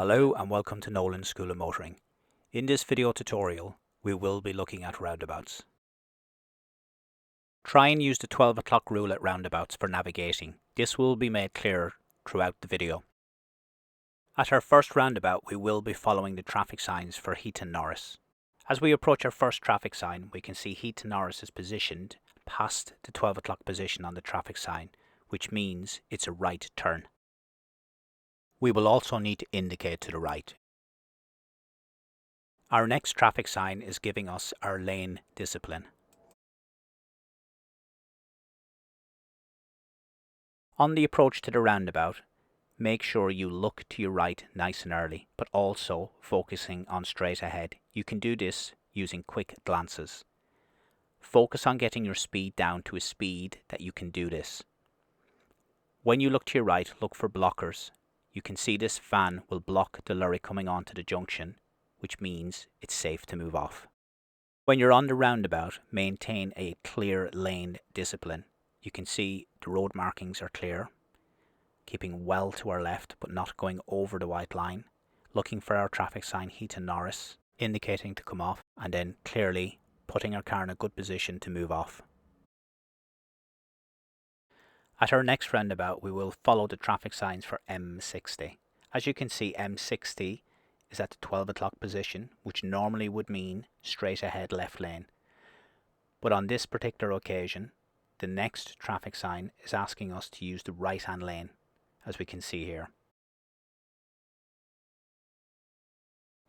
Hello and welcome to Nolan School of Motoring. In this video tutorial, we will be looking at roundabouts. Try and use the 12 o'clock rule at roundabouts for navigating. This will be made clear throughout the video. At our first roundabout, we will be following the traffic signs for Heaton Norris. As we approach our first traffic sign, we can see Heaton Norris is positioned past the 12 o'clock position on the traffic sign, which means it's a right turn. We will also need to indicate to the right. Our next traffic sign is giving us our lane discipline. On the approach to the roundabout, make sure you look to your right nice and early, but also focusing on straight ahead. You can do this using quick glances. Focus on getting your speed down to a speed that you can do this. When you look to your right, look for blockers. You can see this van will block the lorry coming onto the junction, which means it's safe to move off. When you're on the roundabout, maintain a clear lane discipline. You can see the road markings are clear, keeping well to our left but not going over the white line, looking for our traffic sign Heaton Norris, indicating to come off, and then clearly putting our car in a good position to move off. At our next roundabout, we will follow the traffic signs for M60. As you can see, M60 is at the 12 o'clock position, which normally would mean straight ahead left lane. But on this particular occasion, the next traffic sign is asking us to use the right hand lane, as we can see here.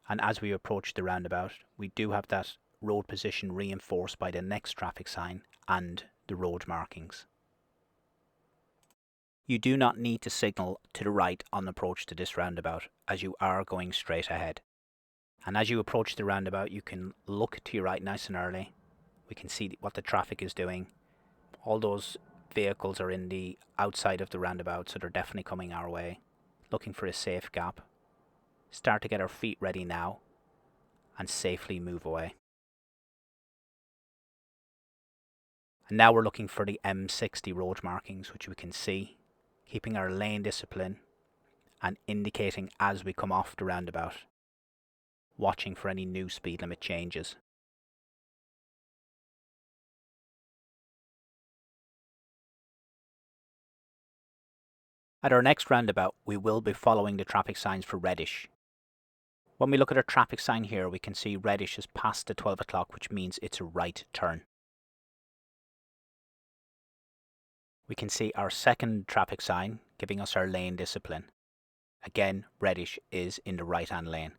And as we approach the roundabout, we do have that road position reinforced by the next traffic sign and the road markings. You do not need to signal to the right on approach to this roundabout, as you are going straight ahead. And as you approach the roundabout, you can look to your right nice and early. We can see what the traffic is doing. All those vehicles are in the outside of the roundabout, so they're definitely coming our way. Looking for a safe gap. Start to get our feet ready now and safely move away. And now we're looking for the M60 road markings, which we can see, keeping our lane discipline and indicating as we come off the roundabout, watching for any new speed limit changes. At our next roundabout, we will be following the traffic signs for reddish. When we look at our traffic sign here, we can see reddish is past the 12 o'clock, which means it's a right turn. We can see our second traffic sign giving us our lane discipline. Again, reddish is in the right hand lane.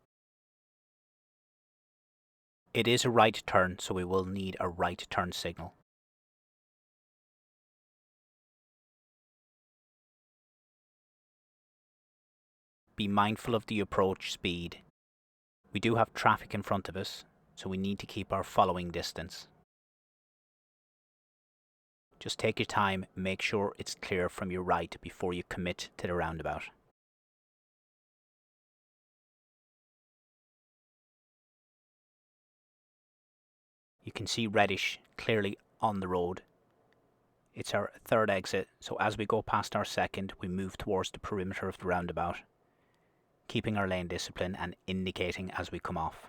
It is a right turn, so we will need a right turn signal. Be mindful of the approach speed. We do have traffic in front of us, so we need to keep our following distance. Just take your time, make sure it's clear from your right before you commit to the roundabout. You can see reddish clearly on the road. It's our third exit, so as we go past our second, we move towards the perimeter of the roundabout, keeping our lane discipline and indicating as we come off.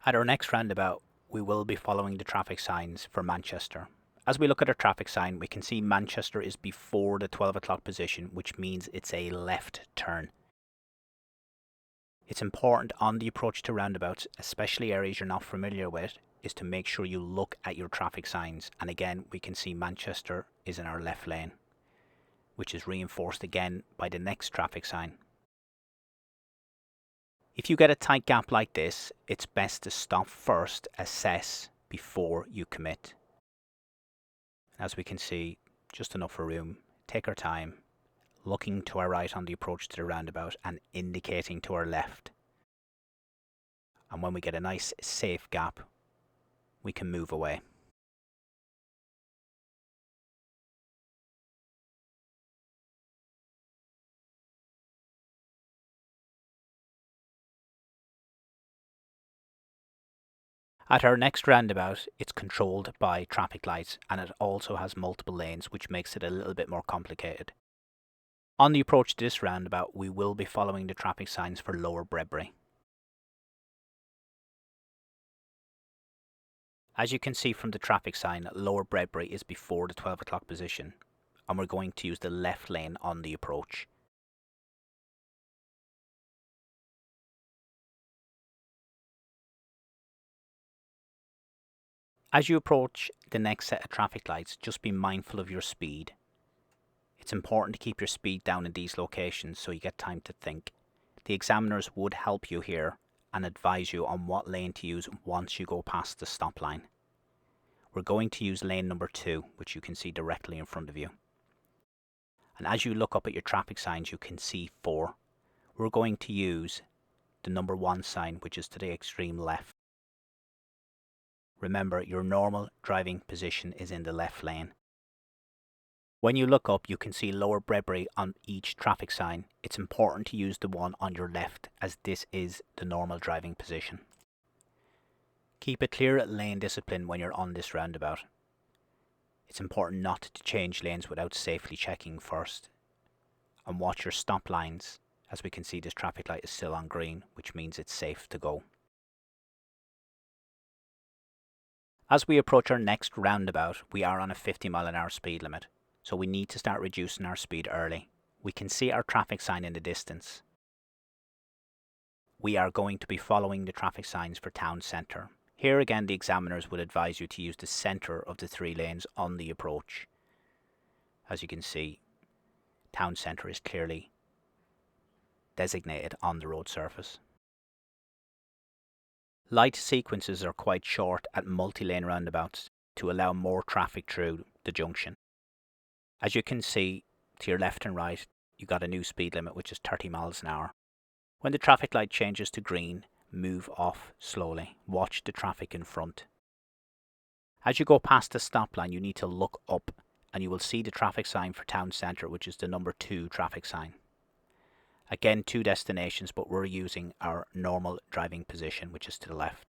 At our next roundabout, we will be following the traffic signs for Manchester. As we look at our traffic sign, we can see Manchester is before the 12 o'clock position, which means it's a left turn. It's important on the approach to roundabouts, especially areas you're not familiar with, is to make sure you look at your traffic signs. And again, we can see Manchester is in our left lane, which is reinforced again by the next traffic sign. If you get a tight gap like this, it's best to stop first, assess before you commit. As we can see, just enough room. Take our time, looking to our right on the approach to the roundabout and indicating to our left. And when we get a nice safe gap, we can move away. At our next roundabout, it's controlled by traffic lights and it also has multiple lanes, which makes it a little bit more complicated. On the approach to this roundabout, we will be following the traffic signs for Lower Bredbury. As you can see from the traffic sign, Lower Bredbury is before the 12 o'clock position, and we're going to use the left lane on the approach. As you approach the next set of traffic lights, just be mindful of your speed. It's important to keep your speed down in these locations so you get time to think. The examiners would help you here and advise you on what lane to use once you go past the stop line. We're going to use lane number 2, which you can see directly in front of you. And as you look up at your traffic signs, you can see 4. We're going to use the number 1 sign, which is to the extreme left. Remember, your normal driving position is in the left lane. When you look up, you can see Lower Bredbury on each traffic sign. It's important to use the one on your left, as this is the normal driving position. Keep a clear lane discipline when you're on this roundabout. It's important not to change lanes without safely checking first. And watch your stop lines, as we can see this traffic light is still on green, which means it's safe to go. As we approach our next roundabout, we are on a 50-mile-an-hour speed limit, so we need to start reducing our speed early. We can see our traffic sign in the distance. We are going to be following the traffic signs for town centre. Here again, the examiners would advise you to use the centre of the 3 lanes on the approach. As you can see, town centre is clearly designated on the road surface. Light sequences are quite short at multi-lane roundabouts to allow more traffic through the junction. As you can see to your left and right, you got a new speed limit, which is 30 miles an hour. When the traffic light changes to green, move off slowly. Watch the traffic in front. As you go past the stop line, you need to look up and you will see the traffic sign for town centre, which is the number 2 traffic sign. Again, 2 destinations, but we're using our normal driving position, which is to the left.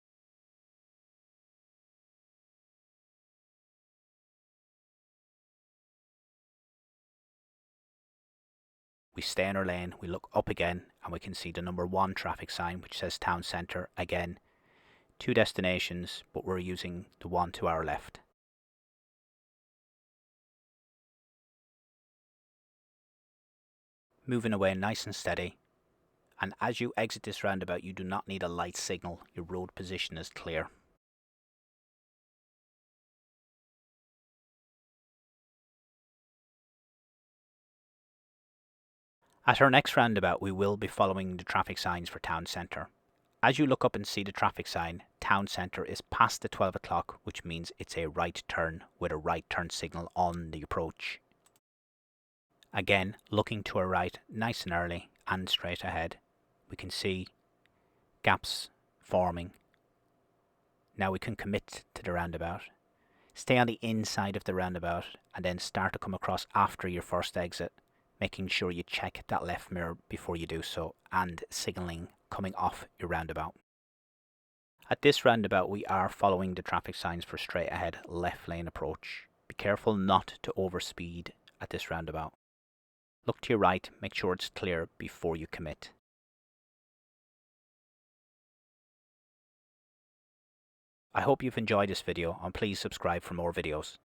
We stay in our lane, we look up again, and we can see the number 1 traffic sign, which says town centre. Again, 2 destinations, but we're using the one to our left. Moving away nice and steady. And as you exit this roundabout, you do not need a light signal. Your road position is clear. At our next roundabout, we will be following the traffic signs for town centre. As you look up and see the traffic sign, town centre is past the 12 o'clock, which means it's a right turn with a right turn signal on the approach. Again, looking to our right, nice and early and straight ahead. We can see gaps forming. Now we can commit to the roundabout. Stay on the inside of the roundabout and then start to come across after your first exit, making sure you check that left mirror before you do so, and signalling coming off your roundabout. At this roundabout, we are following the traffic signs for straight ahead left lane approach. Be careful not to overspeed at this roundabout. Look to your right, make sure it's clear before you commit. I hope you've enjoyed this video and please subscribe for more videos.